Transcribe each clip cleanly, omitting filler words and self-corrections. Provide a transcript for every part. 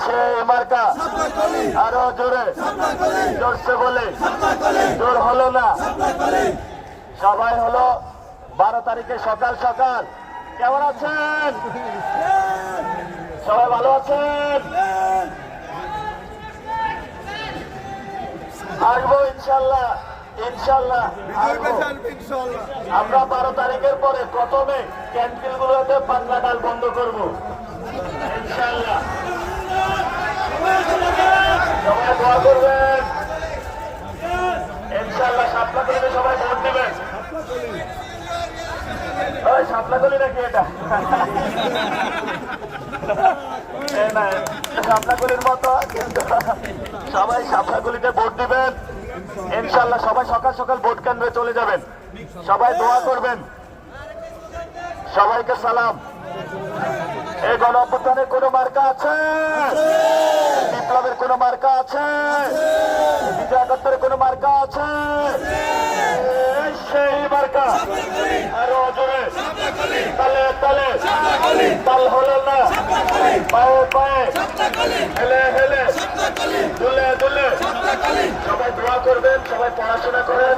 সেই মার্কা আরো জোরে জোরসে বলে জোর হলো না সবাই হলো 12 তারিখে সকাল সকাল। কেমন আছেন সবাই? ভালো আছেন? আসবো ইনশাল্লাহ ইনশাল্লাহ আমরা 12 তারিখের পরে প্রথমে ক্যান্টিন গুলোতে পাতলা ডাল বন্ধ করবো ইনশাল্লাহ। সবাই দোয়া করবেন ইনশাল্লাহ। শাপলাকলিতে সবাই ভোট দিবেন। ওই শাপলাকলি নাকি এটা? শাপলাকলির মতো কিন্তু সবাই শাপলাকলিতে ভোট দিবেন ইনশাল্লাহ। সবাই সকাল সকাল ভোট কেন্দ্রে চলে যাবেন। সবাই দোয়া করবেন। সবাইকে সালাম। এই গণ অভ্যুত্থানের কোনো মার্কা আছে? বিপ্লবের কোনো মার্কা আছে? বিজয় একাত্তরের কোনো মার্কা আছে? সেই মার্কা আরো জোরে তালে তালে তাল হলো না পায়ে পায়ে হেলে হেলে দুলে দুলে। সবাই দোয়া করবেন, সবাই পড়াশোনা করেন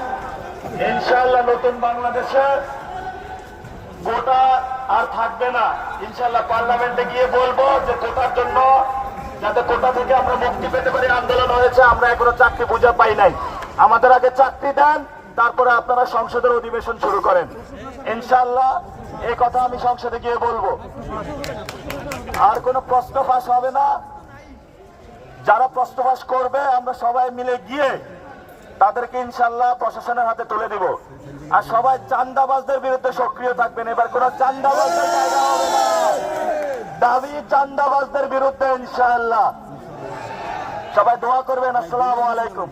ইনশাআল্লাহ। নতুন বাংলাদেশে কোটা আর থাকবে না ইনশাআল্লাহ। পার্লামেন্টে গিয়ে বলবো যে কোটার জন্য যাতে কোটা থেকে আমরা মুক্তি পেতে পারি আন্দোলন হয়েছে। আমরা এখনো চাকরি বুঝে পাই নাই। আমাদের আগে চাকরি দেন, তারপরে আপনারা সংসদের অধিবেশন শুরু করেন ইনশাআল্লাহ। এই কথা আমি সংসদে গিয়ে বলবো। আর কোনো প্রশ্ন ফাঁস হবে না। যারা প্রশ্ন ফাঁস করবে আমরা সবাই মিলে গিয়ে তাদেরকে ইনশাআল্লাহ প্রশাসনের হাতে তুলে দিব। আর সবাই চাঁদাবাজদের বিরুদ্ধে সক্রিয় থাকবেন। এবার কোনো চাঁদাবাজদের জায়গা হবে না। দাবি চাঁদাবাজদের বিরুদ্ধে ইনশাআল্লাহ। সবাই দোয়া করবেন। আসসালামু আলাইকুম।